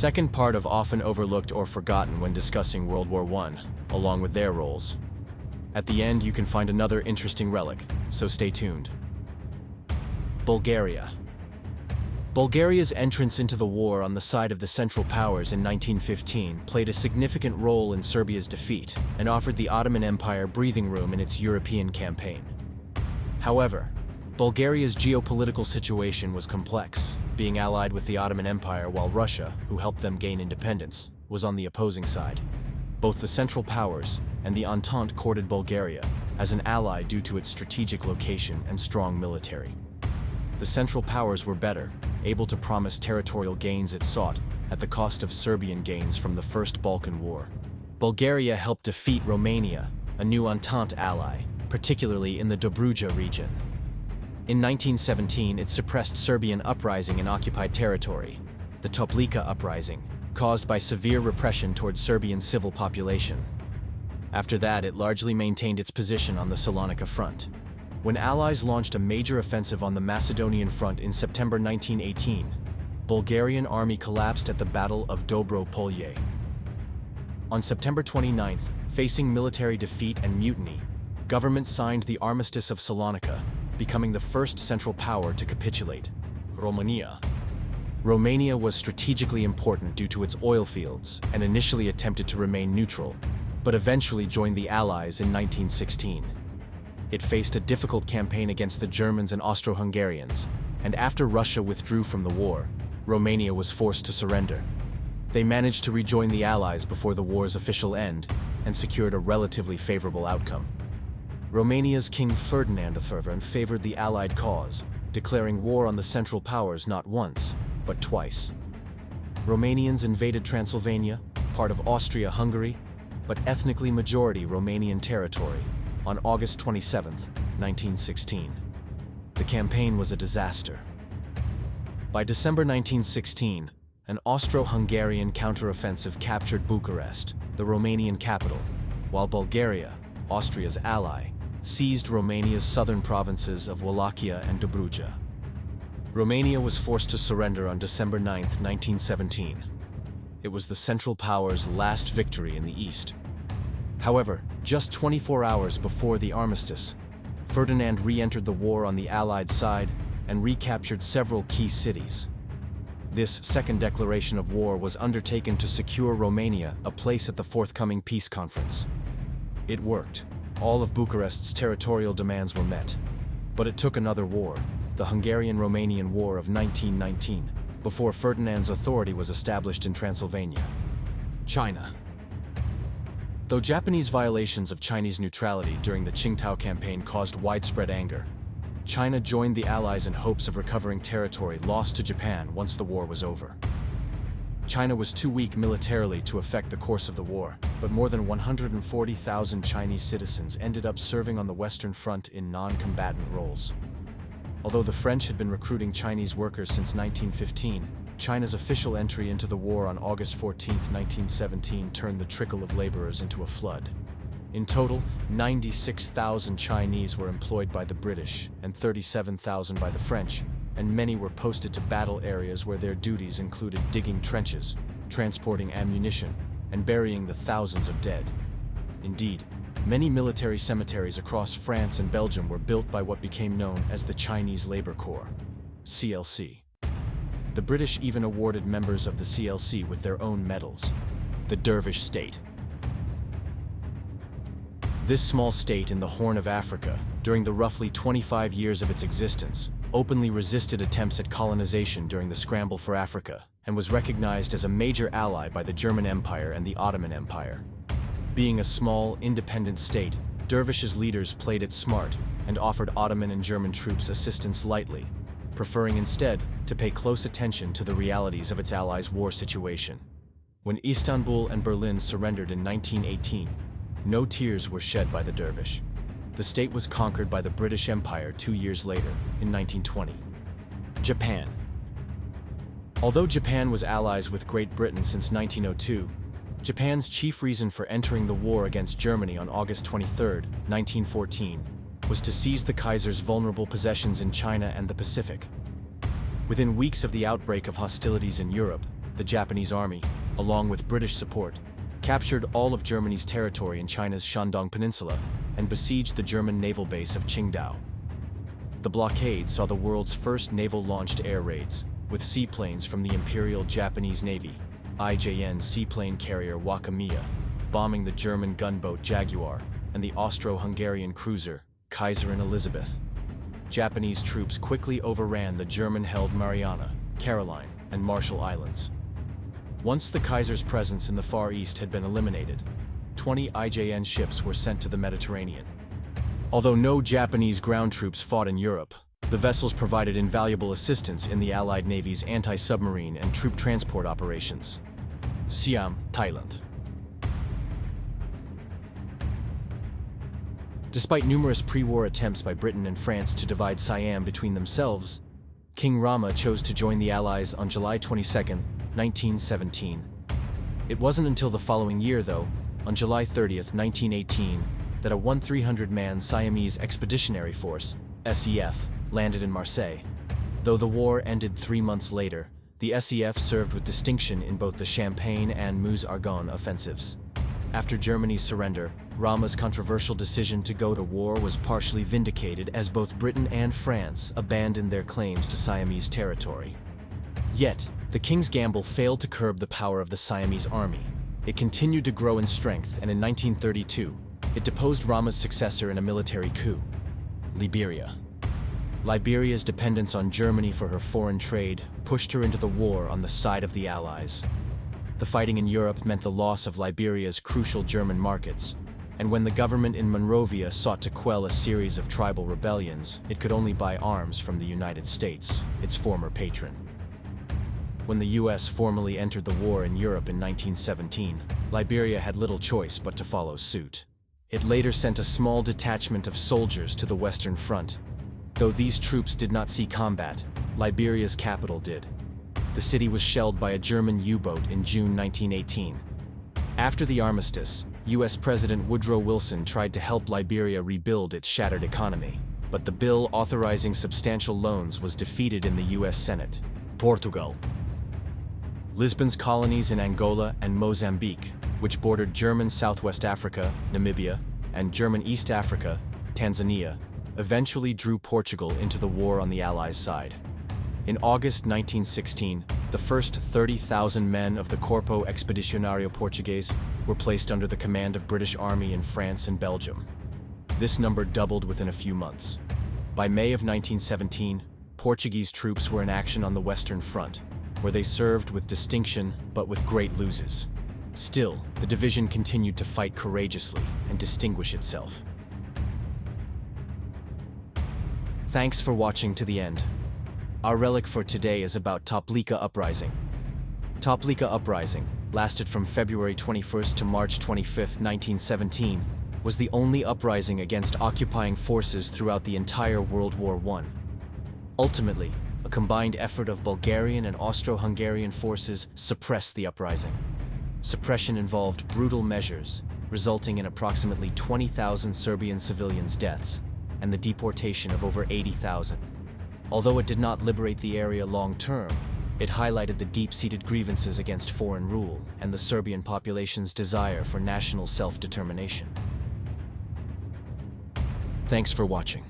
Second part of often overlooked or forgotten when discussing World War I, along with their roles. At the end, you can find another interesting relic, so stay tuned. Bulgaria. Bulgaria's entrance into the war on the side of the Central Powers in 1915 played a significant role in Serbia's defeat and offered the Ottoman Empire breathing room in its European campaign. However, Bulgaria's geopolitical situation was complex, being allied with the Ottoman Empire while Russia, who helped them gain independence, was on the opposing side. Both the Central Powers and the Entente courted Bulgaria as an ally due to its strategic location and strong military. The Central Powers were better, able to promise territorial gains it sought at the cost of Serbian gains from the First Balkan War. Bulgaria helped defeat Romania, a new Entente ally, particularly in the Dobruja region. In 1917, it suppressed Serbian uprising in occupied territory, the Toplica uprising, caused by severe repression towards Serbian civil population. After that, it largely maintained its position on the Salonika front. When Allies launched a major offensive on the Macedonian front in September 1918, Bulgarian army collapsed at the Battle of Dobro Polje. On September 29th, facing military defeat and mutiny, government signed the Armistice of Salonika, becoming the first Central Power to capitulate, Romania. Romania was strategically important due to its oil fields and initially attempted to remain neutral, but eventually joined the Allies in 1916. It faced a difficult campaign against the Germans and Austro-Hungarians, and after Russia withdrew from the war, Romania was forced to surrender. They managed to rejoin the Allies before the war's official end and secured a relatively favorable outcome. Romania's King Ferdinand IV favored the Allied cause, declaring war on the Central Powers not once, but twice. Romanians invaded Transylvania, part of Austria-Hungary, but ethnically majority Romanian territory, on August 27, 1916. The campaign was a disaster. By December 1916, an Austro-Hungarian counteroffensive captured Bucharest, the Romanian capital, while Bulgaria, Austria's ally, seized Romania's southern provinces of Wallachia and Dobruja. Romania was forced to surrender on December 9, 1917. It was the Central Powers' last victory in the East. However, just 24 hours before the armistice, Ferdinand re-entered the war on the Allied side and recaptured several key cities. This second declaration of war was undertaken to secure Romania a place at the forthcoming peace conference. It worked. All of Bucharest's territorial demands were met. But it took another war, the Hungarian-Romanian War of 1919, before Ferdinand's authority was established in Transylvania. China. Though Japanese violations of Chinese neutrality during the Qingtao campaign caused widespread anger, China joined the Allies in hopes of recovering territory lost to Japan once the war was over. China was too weak militarily to affect the course of the war, but more than 140,000 Chinese citizens ended up serving on the Western Front in non-combatant roles. Although the French had been recruiting Chinese workers since 1915, China's official entry into the war on August 14, 1917 turned the trickle of laborers into a flood. In total, 96,000 Chinese were employed by the British and 37,000 by the French, and many were posted to battle areas where their duties included digging trenches, transporting ammunition, and burying the thousands of dead. Indeed, many military cemeteries across France and Belgium were built by what became known as the Chinese Labor Corps, CLC. The British even awarded members of the CLC with their own medals, the Dervish State. This small state in the Horn of Africa, during the roughly 25 years of its existence, openly resisted attempts at colonization during the scramble for Africa, and was recognized as a major ally by the German Empire and the Ottoman Empire. Being a small, independent state, Dervish's leaders played it smart and offered Ottoman and German troops assistance lightly, preferring instead to pay close attention to the realities of its allies' war situation. When Istanbul and Berlin surrendered in 1918, no tears were shed by the Dervish. The state was conquered by the British Empire 2 years later, in 1920. Japan. Although Japan was allies with Great Britain since 1902, Japan's chief reason for entering the war against Germany on August 23, 1914, was to seize the Kaiser's vulnerable possessions in China and the Pacific. Within weeks of the outbreak of hostilities in Europe, the Japanese army, along with British support, captured all of Germany's territory in China's Shandong Peninsula and besieged the German naval base of Qingdao. The blockade saw the world's first naval-launched air raids, with seaplanes from the Imperial Japanese Navy, IJN seaplane carrier Wakamiya, bombing the German gunboat Jaguar and the Austro-Hungarian cruiser Kaiserin Elizabeth. Japanese troops quickly overran the German-held Mariana, Caroline, and Marshall Islands. Once the Kaiser's presence in the Far East had been eliminated, 20 IJN ships were sent to the Mediterranean. Although no Japanese ground troops fought in Europe, the vessels provided invaluable assistance in the Allied Navy's anti-submarine and troop transport operations. Siam, Thailand. Despite numerous pre-war attempts by Britain and France to divide Siam between themselves, King Rama chose to join the Allies on July 22, 1917. It wasn't until the following year, though, on July 30, 1918, that a 300-man Siamese Expeditionary Force, SEF, landed in Marseille. Though the war ended 3 months later, the SEF served with distinction in both the Champagne and Meuse-Argonne offensives. After Germany's surrender, Rama's controversial decision to go to war was partially vindicated as both Britain and France abandoned their claims to Siamese territory. Yet, the king's gamble failed to curb the power of the Siamese army. It continued to grow in strength, and in 1932, it deposed Rama's successor in a military coup. Liberia. Liberia's dependence on Germany for her foreign trade pushed her into the war on the side of the Allies. The fighting in Europe meant the loss of Liberia's crucial German markets, and when the government in Monrovia sought to quell a series of tribal rebellions, it could only buy arms from the United States, its former patron. When the US formally entered the war in Europe in 1917, Liberia had little choice but to follow suit. It later sent a small detachment of soldiers to the Western Front. Though these troops did not see combat, Liberia's capital did. The city was shelled by a German U-boat in June 1918. After the armistice, US President Woodrow Wilson tried to help Liberia rebuild its shattered economy, but the bill authorizing substantial loans was defeated in the US Senate. Portugal. Lisbon's colonies in Angola and Mozambique, which bordered German Southwest Africa, Namibia, and German East Africa, Tanzania, eventually drew Portugal into the war on the Allies' side. In August 1916, the first 30,000 men of the Corpo Expedicionário Português were placed under the command of British Army in France and Belgium. This number doubled within a few months. By May of 1917, Portuguese troops were in action on the Western Front, where they served with distinction but with great losses. Still, the division continued to fight courageously and distinguish itself. Thanks for watching to the end. Our relic for today is about Toplica Uprising. Toplica Uprising lasted from February 21st to March 25th, 1917, was the only uprising against occupying forces throughout the entire World War I. Ultimately, a combined effort of Bulgarian and Austro-Hungarian forces suppressed the uprising. Suppression involved brutal measures, resulting in approximately 20,000 Serbian civilians' deaths and the deportation of over 80,000. Although it did not liberate the area long-term, it highlighted the deep-seated grievances against foreign rule and the Serbian population's desire for national self-determination. Thanks for watching.